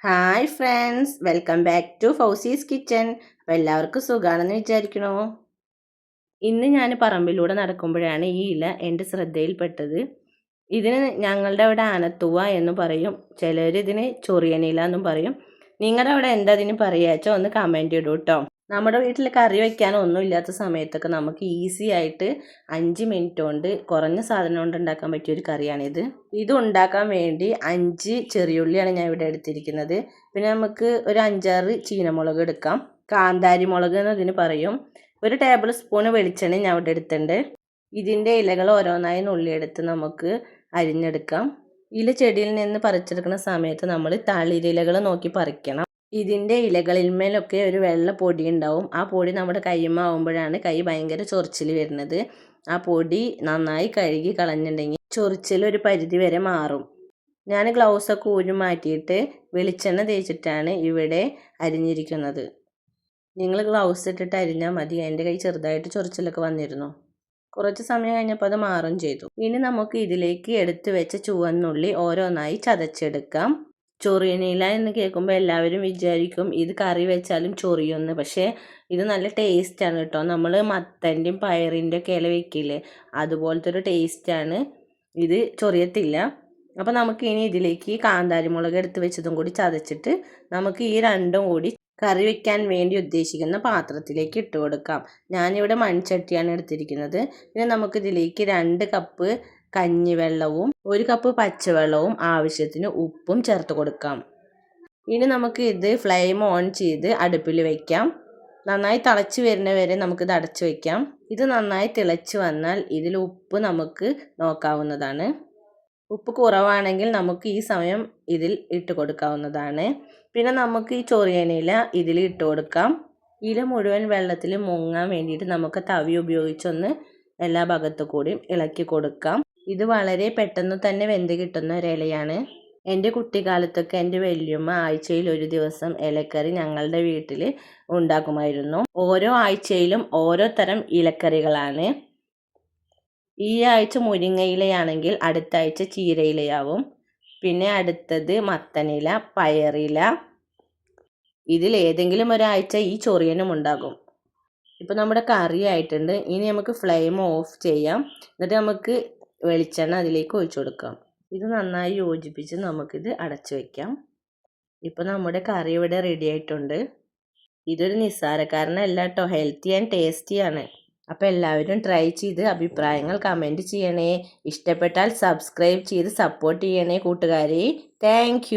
Hi friends, welcome back to Fousi's kitchen. അപ്പോൾ എല്ലാവർക്കും സുഖമാണെന്ന് വിചാരിക്കണോ? ഇന്ന് ഞാൻ പറമ്പിലൂടെ നടക്കുമ്പോഴാണ് ഈ ഇല എൻ്റെ ശ്രദ്ധയിൽപ്പെട്ടത്. ഇതിന് ഞങ്ങളുടെ അവിടെ ആനത്തൂവ എന്ന് പറയും, ചിലർ ഇതിന് ചൊറിയനില എന്നും പറയും. നിങ്ങളുടെ അവിടെ എന്താ ഇതിന് പറയാച്ചോ ഒന്ന് കമൻറ്റ് ഇടൂ കേട്ടോ. നമ്മുടെ വീട്ടിൽ കറി വെക്കാനൊന്നും ഇല്ലാത്ത സമയത്തൊക്കെ നമുക്ക് ഈസി ആയിട്ട് 5 മിനിറ്റ് കൊണ്ട് കുറഞ്ഞ സാധനം കൊണ്ട് ഉണ്ടാക്കാൻ പറ്റിയൊരു കറിയാണിത്. ഇത് ഉണ്ടാക്കാൻ വേണ്ടി 5 ചെറിയുള്ളിയാണ് ഞാൻ ഇവിടെ എടുത്തിരിക്കുന്നത്. പിന്നെ നമുക്ക് ഒരു 5-6 ചീനമുളക് എടുക്കാം. കാന്താരി മുളക് എന്നതിന് പറയും. ഒരു ടേബിൾ സ്പൂൺ വെളിച്ചെണ്ണ ഞാൻ ഇവിടെ എടുത്തിട്ടുണ്ട്. ഇതിൻ്റെ ഇലകൾ ഓരോന്നായി നുള്ളിയെടുത്ത് നമുക്ക് അരിഞ്ഞെടുക്കാം. ഇല ചെടിയിൽ നിന്ന് പറിച്ചെടുക്കുന്ന സമയത്ത് നമ്മൾ തളിരിലകൾ നോക്കി പറിക്കണം. ഇതിൻ്റെ ഇലകളിന്മേലൊക്കെ ഒരു വെള്ള പൊടി ഉണ്ടാവും. ആ പൊടി നമ്മുടെ കൈമാവുമ്പോഴാണ് കൈ ഭയങ്കര ചൊറിച്ചിൽ വരുന്നത്. ആ പൊടി നന്നായി കഴുകി കളഞ്ഞിട്ടുണ്ടെങ്കിൽ ചൊറിച്ചിൽ ഒരു പരിധി വരെ മാറും. ഞാൻ ഗ്ലൗസൊക്കെ ഊരി മാറ്റിയിട്ട് വെളിച്ചെണ്ണ തേച്ചിട്ടാണ് ഇവിടെ അരിഞ്ഞിരിക്കുന്നത്. നിങ്ങൾ ഗ്ലൗസ് ഇട്ടിട്ട് അരിഞ്ഞാൽ മതി. എൻ്റെ കൈ ചെറുതായിട്ട് ചൊറിച്ചിലൊക്കെ വന്നിരുന്നു. കുറച്ച് സമയം കഴിഞ്ഞപ്പോൾ അത് മാറും ചെയ്തു. ഇനി നമുക്ക് ഇതിലേക്ക് എടുത്തു വെച്ച ചുവന്നുള്ളി ഓരോന്നായി ചതച്ചെടുക്കാം. ചൊറിയനില എന്ന് കേൾക്കുമ്പോൾ എല്ലാവരും വിചാരിക്കും ഇത് കറി വെച്ചാലും ചൊറിയുമെന്ന്. പക്ഷേ ഇത് നല്ല ടേസ്റ്റാണ് കേട്ടോ. നമ്മൾ മത്തൻ്റെയും പയറിൻ്റെ ഒക്കെ ഇല വെക്കില്ലേ, അതുപോലത്തെ ഒരു ടേസ്റ്റാണ്. ഇത് ചൊറിയത്തില്ല. അപ്പോൾ നമുക്ക് ഇനി ഇതിലേക്ക് കാന്താരി മുളക് എടുത്ത് വെച്ചതും കൂടി ചതച്ചിട്ട് നമുക്ക് ഈ രണ്ടും കൂടി കറി വെക്കാൻ വേണ്ടി ഉദ്ദേശിക്കുന്ന പാത്രത്തിലേക്ക് ഇട്ട് കൊടുക്കാം. ഞാനിവിടെ മൺചട്ടിയാണ് എടുത്തിരിക്കുന്നത്. പിന്നെ നമുക്കിതിലേക്ക് 2 കപ്പ് കഞ്ഞിവെള്ളവും 1 കപ്പ് പച്ചവെള്ളവും ആവശ്യത്തിന് ഉപ്പും ചേർത്ത് കൊടുക്കാം. ഇനി നമുക്ക് ഇത് ഫ്ലെയിം ഓൺ ചെയ്ത് അടുപ്പിൽ വയ്ക്കാം. നന്നായി തിളച്ച് വരുന്നവരെ നമുക്കിത് അടച്ചു വയ്ക്കാം. ഇത് നന്നായി തിളച്ച് വന്നാൽ ഇതിൽ ഉപ്പ് നമുക്ക് നോക്കാവുന്നതാണ്. ഉപ്പ് കുറവാണെങ്കിൽ നമുക്ക് ഈ സമയം ഇതിൽ ഇട്ട് കൊടുക്കാവുന്നതാണ്. പിന്നെ നമുക്ക് ഈ ചൊറിയനില ഇതിൽ ഇട്ട് കൊടുക്കാം. ഇല മുഴുവൻ വെള്ളത്തിൽ മുങ്ങാൻ വേണ്ടിയിട്ട് നമുക്ക് തവി ഉപയോഗിച്ചൊന്ന് എല്ലാ ഭാഗത്തു കൂടിയും ഇളക്കി കൊടുക്കാം. ഇത് വളരെ പെട്ടെന്ന് തന്നെ വെന്ത് കിട്ടുന്ന ഒരു ഇലയാണ്. എൻ്റെ കുട്ടിക്കാലത്തൊക്കെ എൻ്റെ വല്യമ്മ ആഴ്ചയിൽ ഒരു ദിവസം ഇലക്കറി ഞങ്ങളുടെ വീട്ടിൽ ഉണ്ടാക്കുമായിരുന്നു. ഓരോ ആഴ്ചയിലും ഓരോ തരം ഇലക്കറികളാണ്. ഈ ആഴ്ച മുരിങ്ങയിലയാണെങ്കിൽ അടുത്ത ആഴ്ച ചീരയിലയാവും. പിന്നെ അടുത്തത് മത്തനില, പയറില. ഇതിൽ ഏതെങ്കിലും ഒരാഴ്ച ഈ ചൊറിയനും ഉണ്ടാകും. ഇപ്പോൾ നമ്മുടെ കറി ആയിട്ടുണ്ട്. ഇനി നമുക്ക് ഫ്ലെയിം ഓഫ് ചെയ്യാം. എന്നിട്ട് നമുക്ക് വെളിച്ചെണ്ണ അതിലേക്ക് ഒഴിച്ചു കൊടുക്കാം. ഇത് നന്നായി യോജിപ്പിച്ച് നമുക്കിത് അടച്ചു വയ്ക്കാം. ഇപ്പോൾ നമ്മുടെ കറി ഇവിടെ റെഡി ആയിട്ടുണ്ട്. ഇതൊരു നിസ്സാരക്കാരനല്ല കേട്ടോ, ഹെൽത്തി ആൻഡ് ടേസ്റ്റിയാണ്. അപ്പോൾ എല്ലാവരും ട്രൈ ചെയ്ത് അഭിപ്രായങ്ങൾ കമൻറ്റ് ചെയ്യണേ. ഇഷ്ടപ്പെട്ടാൽ സബ്സ്ക്രൈബ് ചെയ്ത് സപ്പോർട്ട് ചെയ്യണേ കൂട്ടുകാരെ. താങ്ക്